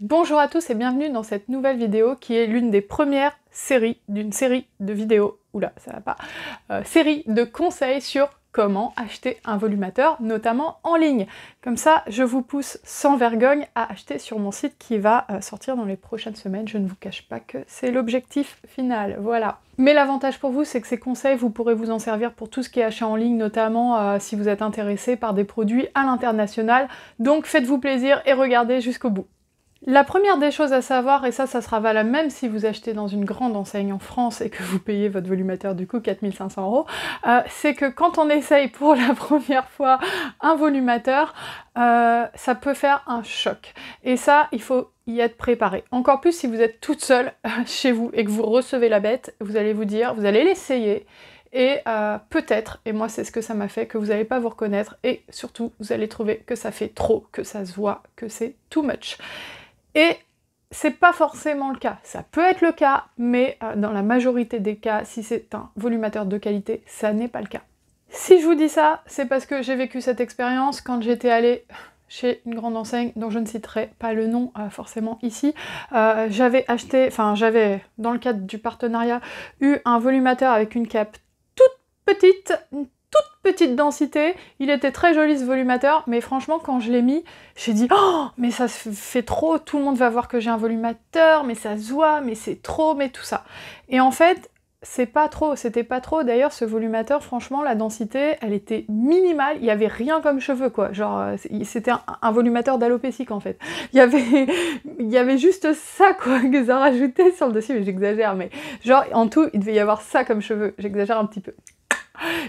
Bonjour à tous et bienvenue dans cette nouvelle vidéo qui est l'une des premières séries d'une série de vidéos, oula ça va pas, série de conseils sur comment acheter un volumateur, notamment en ligne. Comme ça, je vous pousse sans vergogne à acheter sur mon site qui va sortir dans les prochaines semaines. Je ne vous cache pas que c'est l'objectif final, voilà. Mais l'avantage pour vous, c'est que ces conseils, vous pourrez vous en servir pour tout ce qui est achat en ligne, notamment si vous êtes intéressé par des produits à l'international. Donc faites-vous plaisir et regardez jusqu'au bout. La première des choses à savoir, et ça sera valable même si vous achetez dans une grande enseigne en France et que vous payez votre volumateur du coup 4 500 €, c'est que quand on essaye pour la première fois un volumateur, ça peut faire un choc. Et ça, il faut y être préparé. Encore plus si vous êtes toute seule chez vous et que vous recevez la bête, vous allez vous dire, vous allez l'essayer, et peut-être, et moi c'est ce que ça m'a fait, que vous n'allez pas vous reconnaître, et surtout vous allez trouver que ça fait trop, que ça se voit, que c'est too much. Et c'est pas forcément le cas. Ça peut être le cas, mais dans la majorité des cas, si c'est un volumateur de qualité, ça n'est pas le cas. Si je vous dis ça, c'est parce que j'ai vécu cette expérience quand j'étais allée chez une grande enseigne dont je ne citerai pas le nom forcément ici. J'avais dans le cadre du partenariat, eu un volumateur avec une cape toute petite densité. Il était très joli ce volumateur, mais franchement quand je l'ai mis, j'ai dit oh mais ça se fait trop, tout le monde va voir que j'ai un volumateur, mais ça se voit, mais c'est trop, mais tout ça. Et en fait, c'est pas trop, c'était pas trop. D'ailleurs, ce volumateur, franchement, la densité, elle était minimale, il y avait rien comme cheveux, quoi. Genre, c'était un volumateur d'alopécique, en fait. Il y avait juste ça, quoi, qu'ils ont rajouté sur le dessus, mais j'exagère, mais genre, en tout, il devait y avoir ça comme cheveux. J'exagère un petit peu.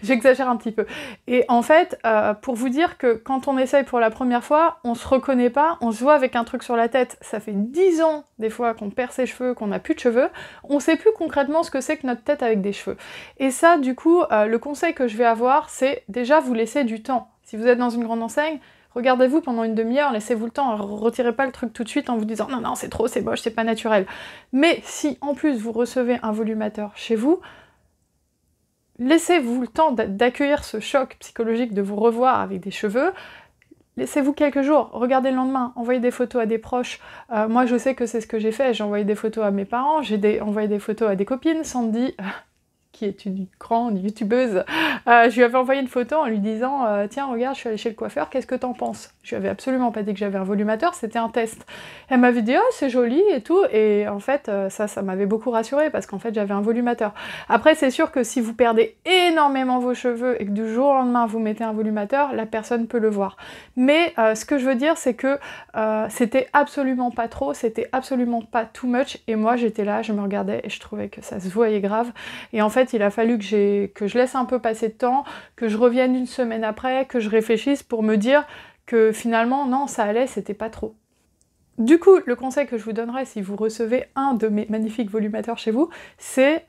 J'exagère un petit peu. Et en fait, pour vous dire que quand on essaye pour la première fois, on se reconnaît pas, on se voit avec un truc sur la tête. Ça fait 10 ans, des fois, qu'on perd ses cheveux, qu'on n'a plus de cheveux. On sait plus concrètement ce que c'est que notre tête avec des cheveux. Et ça, du coup, le conseil que je vais avoir, c'est déjà vous laisser du temps. Si vous êtes dans une grande enseigne, regardez-vous pendant une demi-heure, laissez-vous le temps, retirez pas le truc tout de suite en vous disant « Non, non, c'est trop, c'est moche, c'est pas naturel ». Mais si, en plus, vous recevez un volumateur chez vous, laissez-vous le temps d'accueillir ce choc psychologique de vous revoir avec des cheveux. Laissez-vous quelques jours, regardez le lendemain, envoyez des photos à des proches. Moi je sais que c'est ce que j'ai fait, j'ai envoyé des photos à mes parents, envoyé des photos à des copines. Sandy, qui est une grande youtubeuse, je lui avais envoyé une photo en lui disant tiens regarde, je suis allée chez le coiffeur, qu'est-ce que t'en penses? Je lui avais absolument pas dit que j'avais un volumateur, c'était un test. Elle m'avait dit oh c'est joli et tout, et en fait ça m'avait beaucoup rassurée parce qu'en fait j'avais un volumateur. Après c'est sûr que si vous perdez énormément vos cheveux et que du jour au lendemain vous mettez un volumateur, la personne peut le voir. Mais ce que je veux dire c'est que c'était absolument pas trop, c'était absolument pas too much, et moi j'étais là, je me regardais et je trouvais que ça se voyait grave. Et en fait il a fallu que je laisse un peu passer de temps, que je revienne une semaine après, que je réfléchisse pour me dire que finalement, non, ça allait, c'était pas trop. Du coup, le conseil que je vous donnerais si vous recevez un de mes magnifiques volumateurs chez vous, c'est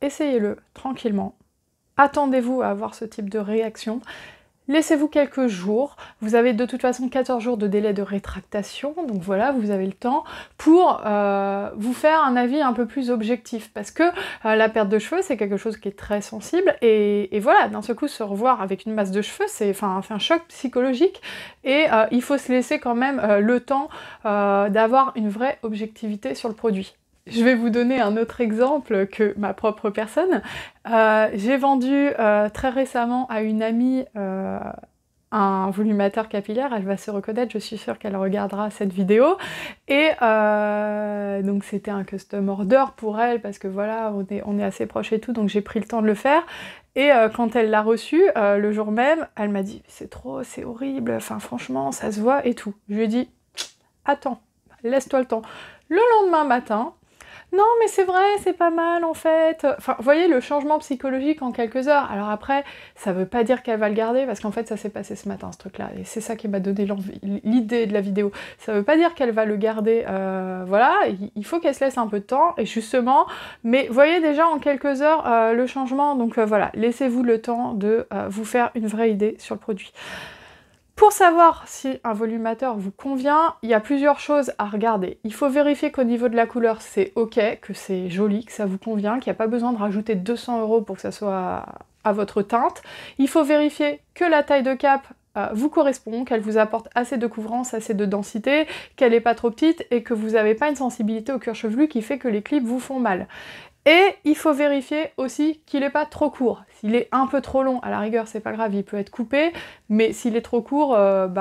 essayez-le tranquillement. Attendez-vous à avoir ce type de réaction. Laissez-vous quelques jours, vous avez de toute façon 14 jours de délai de rétractation, donc voilà, vous avez le temps pour vous faire un avis un peu plus objectif, parce que la perte de cheveux c'est quelque chose qui est très sensible, et voilà, d'un seul coup se revoir avec une masse de cheveux, c'est un choc psychologique, et il faut se laisser quand même le temps d'avoir une vraie objectivité sur le produit. Je vais vous donner un autre exemple que ma propre personne. J'ai vendu très récemment à une amie un volumateur capillaire, elle va se reconnaître, je suis sûre qu'elle regardera cette vidéo, et donc c'était un custom order pour elle, parce que voilà, on est assez proches et tout, donc j'ai pris le temps de le faire, et quand elle l'a reçu, le jour même, elle m'a dit « c'est trop, c'est horrible, enfin franchement, ça se voit et tout ». Je lui ai dit « attends, laisse-toi le temps ». Le lendemain matin, non mais c'est vrai, c'est pas mal en fait. Enfin, vous voyez le changement psychologique en quelques heures. Alors après, ça veut pas dire qu'elle va le garder, parce qu'en fait ça s'est passé ce matin ce truc-là, et c'est ça qui m'a donné l'idée de la vidéo. Ça veut pas dire qu'elle va le garder, voilà, il faut qu'elle se laisse un peu de temps, et justement, mais voyez déjà en quelques heures le changement, donc voilà, laissez-vous le temps de vous faire une vraie idée sur le produit. Pour savoir si un volumateur vous convient, il y a plusieurs choses à regarder. Il faut vérifier qu'au niveau de la couleur, c'est ok, que c'est joli, que ça vous convient, qu'il n'y a pas besoin de rajouter 200 € pour que ça soit à votre teinte. Il faut vérifier que la taille de cape vous correspond, qu'elle vous apporte assez de couvrance, assez de densité, qu'elle n'est pas trop petite et que vous n'avez pas une sensibilité au cuir chevelu qui fait que les clips vous font mal. Et il faut vérifier aussi qu'il n'est pas trop court. S'il est un peu trop long, à la rigueur, c'est pas grave, il peut être coupé, mais s'il est trop court,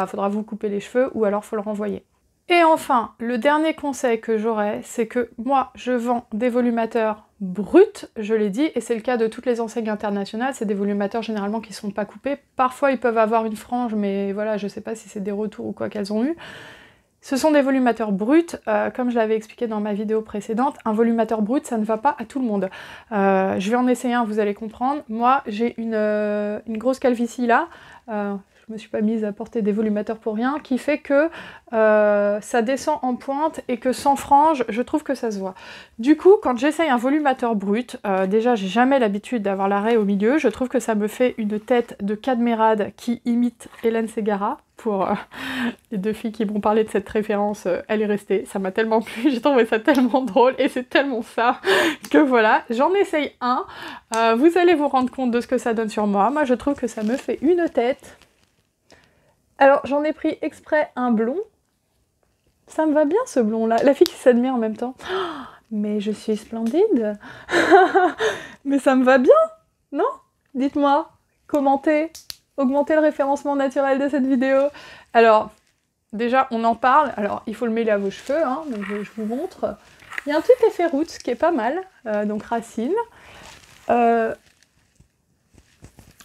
faudra vous couper les cheveux ou alors faut le renvoyer. Et enfin, le dernier conseil que j'aurais, c'est que moi, je vends des volumateurs bruts, je l'ai dit, et c'est le cas de toutes les enseignes internationales, c'est des volumateurs généralement qui ne sont pas coupés. Parfois, ils peuvent avoir une frange, mais voilà, je sais pas si c'est des retours ou quoi qu'elles ont eu. Ce sont des volumateurs bruts, comme je l'avais expliqué dans ma vidéo précédente, un volumateur brut, ça ne va pas à tout le monde. Je vais en essayer un, vous allez comprendre. Moi, j'ai une grosse calvitie là, je me suis pas mise à porter des volumateurs pour rien, qui fait que ça descend en pointe et que sans frange, je trouve que ça se voit. Du coup, quand j'essaye un volumateur brut, déjà j'ai jamais l'habitude d'avoir l'arrêt au milieu, je trouve que ça me fait une tête de Cadmerade qui imite Hélène Ségara. Pour les deux filles qui m'ont parlé de cette référence, elle est restée, ça m'a tellement plu, j'ai trouvé ça tellement drôle et c'est tellement ça que voilà, j'en essaye un, vous allez vous rendre compte de ce que ça donne sur moi. Moi je trouve que ça me fait une tête. Alors j'en ai pris exprès un blond, ça me va bien ce blond là, la fille qui s'admire en même temps. Oh, mais je suis splendide. Mais ça me va bien, non? Dites-moi, commentez. Augmenter le référencement naturel de cette vidéo. Alors, déjà, on en parle. Alors, il faut le mêler à vos cheveux, hein, donc je vous montre. Il y a un petit effet roots qui est pas mal, donc racine.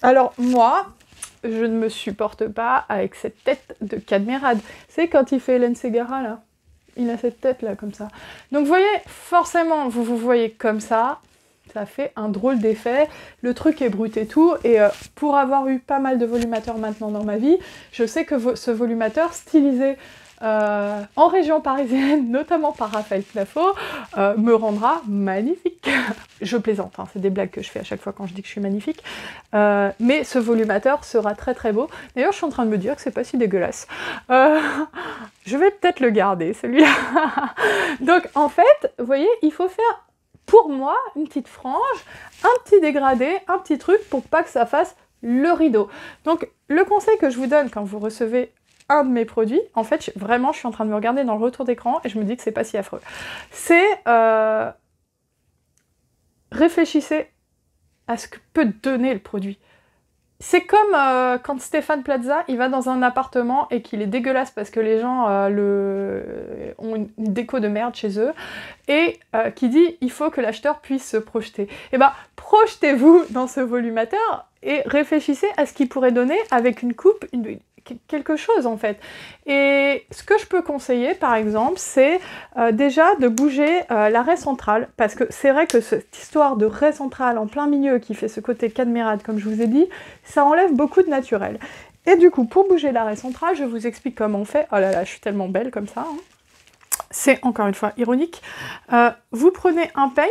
Alors, moi, je ne me supporte pas avec cette tête de Cadmerade. C'est quand il fait Hélène Ségara, là. Il a cette tête-là, comme ça. Donc, vous voyez, forcément, vous vous voyez comme ça. Ça fait un drôle d'effet, le truc est brut et tout, et pour avoir eu pas mal de volumateurs maintenant dans ma vie, je sais que ce volumateur stylisé en région parisienne, notamment par Raphaël Clafaux, me rendra magnifique. Je plaisante, hein, c'est des blagues que je fais à chaque fois quand je dis que je suis magnifique, mais ce volumateur sera très très beau. D'ailleurs, je suis en train de me dire que c'est pas si dégueulasse. Je vais peut-être le garder, celui-là. Donc en fait, vous voyez, il faut faire pour moi, une petite frange, un petit dégradé, un petit truc pour pas que ça fasse le rideau. Donc, le conseil que je vous donne quand vous recevez un de mes produits, en fait, vraiment, je suis en train de me regarder dans le retour d'écran et je me dis que c'est pas si affreux. C'est réfléchissez à ce que peut donner le produit. C'est comme quand Stéphane Plaza, il va dans un appartement et qu'il est dégueulasse parce que les gens ont une déco de merde chez eux, et qui dit il faut que l'acheteur puisse se projeter. Et ben, projetez-vous dans ce volumateur et réfléchissez à ce qu'il pourrait donner avec une coupe, quelque chose en fait. Et ce que je peux conseiller par exemple, c'est déjà de bouger la raie centrale, parce que c'est vrai que cette histoire de raie centrale en plein milieu qui fait ce côté Cadmerade comme je vous ai dit, ça enlève beaucoup de naturel. Et du coup, pour bouger la raie centrale, je vous explique comment on fait. Oh là là, je suis tellement belle comme ça, hein. C'est encore une fois ironique. Vous prenez un peigne.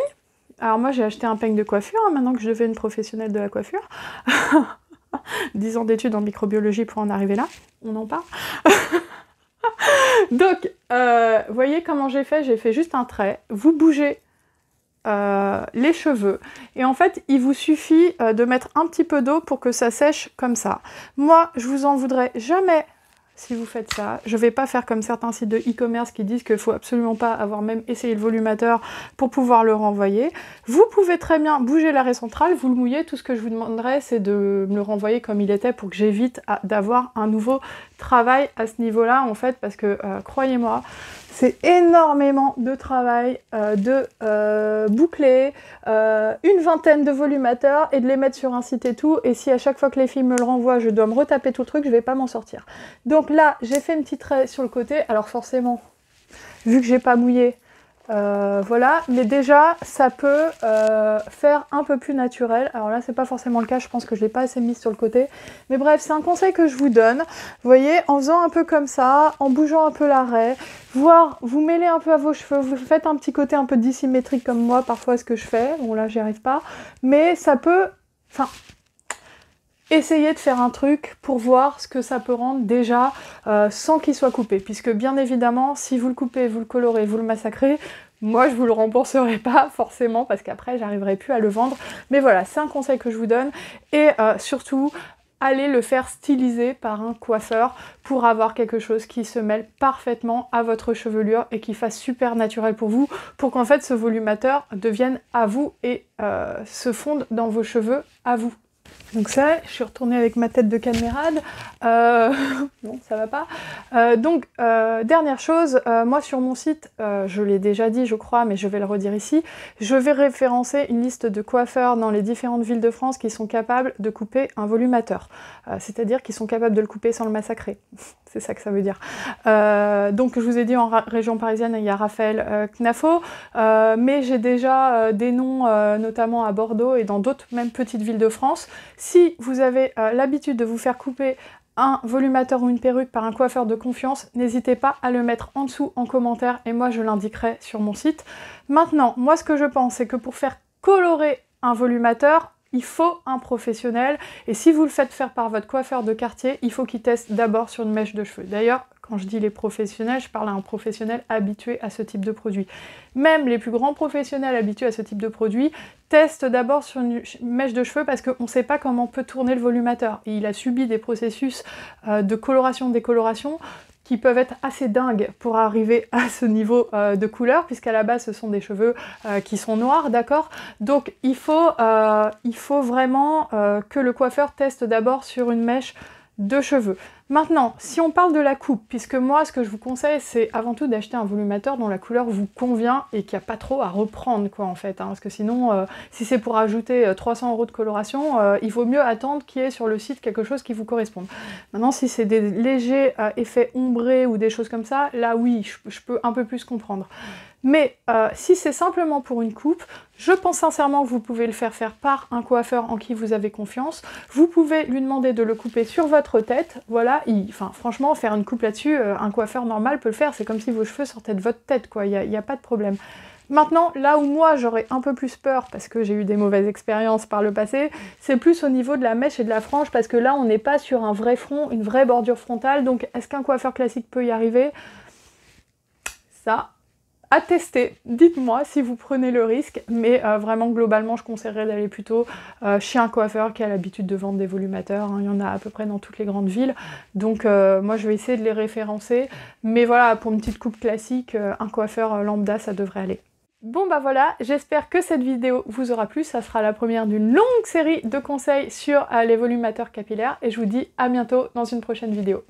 Alors moi j'ai acheté un peigne de coiffure, hein, maintenant que je deviens une professionnelle de la coiffure. 10 ans d'études en microbiologie pour en arriver là, on en parle. Donc, vous voyez comment j'ai fait juste un trait, vous bougez les cheveux, et en fait, il vous suffit de mettre un petit peu d'eau pour que ça sèche comme ça. Moi, je vous en voudrais jamais si vous faites ça. Je vais pas faire comme certains sites de e-commerce qui disent qu'il faut absolument pas avoir même essayé le volumateur pour pouvoir le renvoyer. Vous pouvez très bien bouger la raie centrale, vous le mouillez, tout ce que je vous demanderais c'est de me le renvoyer comme il était pour que j'évite d'avoir un nouveau travail à ce niveau-là en fait, parce que croyez-moi, c'est énormément de travail de boucler une vingtaine de volumateurs et de les mettre sur un site et tout, et si à chaque fois que les filles me le renvoient, je dois me retaper tout le truc, je vais pas m'en sortir. Donc là, j'ai fait une petite raie sur le côté, alors forcément, vu que j'ai pas mouillé, voilà, mais déjà, ça peut faire un peu plus naturel. Alors là, c'est pas forcément le cas, je pense que je l'ai pas assez mis sur le côté. Mais bref, c'est un conseil que je vous donne. Vous voyez, en faisant un peu comme ça, en bougeant un peu la raie, voire vous mêlez un peu à vos cheveux, vous faites un petit côté un peu dissymétrique comme moi, parfois ce que je fais. Bon là, j'y arrive pas. Mais ça peut... Enfin... Essayez de faire un truc pour voir ce que ça peut rendre déjà sans qu'il soit coupé, puisque bien évidemment si vous le coupez, vous le colorez, vous le massacrez, moi je vous le rembourserai pas forcément parce qu'après j'arriverai plus à le vendre, mais voilà, c'est un conseil que je vous donne. Et surtout, allez le faire styliser par un coiffeur pour avoir quelque chose qui se mêle parfaitement à votre chevelure et qui fasse super naturel pour vous, pour qu'en fait ce volumateur devienne à vous et se fonde dans vos cheveux à vous. Donc ça, je suis retournée avec ma tête de camérade, non ça va pas. Dernière chose, moi sur mon site, je l'ai déjà dit je crois, mais je vais le redire ici, je vais référencer une liste de coiffeurs dans les différentes villes de France qui sont capables de couper un volumateur, c'est-à-dire qui sont capables de le couper sans le massacrer, c'est ça que ça veut dire. Donc je vous ai dit en région parisienne, il y a Raphaël Knafo, mais j'ai déjà des noms notamment à Bordeaux et dans d'autres même petites villes de France. Si vous avez l'habitude de vous faire couper un volumateur ou une perruque par un coiffeur de confiance, n'hésitez pas à le mettre en dessous en commentaire et moi je l'indiquerai sur mon site. Maintenant, moi ce que je pense, c'est que pour faire colorer un volumateur, il faut un professionnel et si vous le faites faire par votre coiffeur de quartier, il faut qu'il teste d'abord sur une mèche de cheveux. D'ailleurs, quand je dis les professionnels, je parle à un professionnel habitué à ce type de produit. Même les plus grands professionnels habitués à ce type de produit testent d'abord sur une mèche de cheveux parce qu'on ne sait pas comment peut tourner le volumateur. Et il a subi des processus de coloration, décoloration qui peuvent être assez dingues pour arriver à ce niveau de couleur, puisqu'à la base ce sont des cheveux qui sont noirs, d'accord? Donc il faut vraiment que le coiffeur teste d'abord sur une mèche de cheveux. Maintenant, si on parle de la coupe, puisque moi ce que je vous conseille c'est avant tout d'acheter un volumateur dont la couleur vous convient et qu'il n'y a pas trop à reprendre quoi en fait, hein, parce que sinon si c'est pour ajouter 300 € de coloration, il vaut mieux attendre qu'il y ait sur le site quelque chose qui vous corresponde. Maintenant si c'est des légers effets ombrés ou des choses comme ça, là oui, je peux un peu plus comprendre. Mais si c'est simplement pour une coupe, je pense sincèrement que vous pouvez le faire faire par un coiffeur en qui vous avez confiance. Vous pouvez lui demander de le couper sur votre tête, voilà, franchement faire une coupe là-dessus, un coiffeur normal peut le faire, c'est comme si vos cheveux sortaient de votre tête, quoi, il n'y a pas de problème. Maintenant, là où moi j'aurais un peu plus peur, parce que j'ai eu des mauvaises expériences par le passé, c'est plus au niveau de la mèche et de la frange, parce que là on n'est pas sur un vrai front, une vraie bordure frontale, donc est-ce qu'un coiffeur classique peut y arriver? Ça, à tester, dites-moi si vous prenez le risque, mais vraiment globalement je conseillerais d'aller plutôt chez un coiffeur qui a l'habitude de vendre des volumateurs, hein. Il y en a à peu près dans toutes les grandes villes, donc moi je vais essayer de les référencer, mais voilà, pour une petite coupe classique, un coiffeur lambda ça devrait aller. Bon bah voilà, j'espère que cette vidéo vous aura plu, ça sera la première d'une longue série de conseils sur les volumateurs capillaires, et je vous dis à bientôt dans une prochaine vidéo.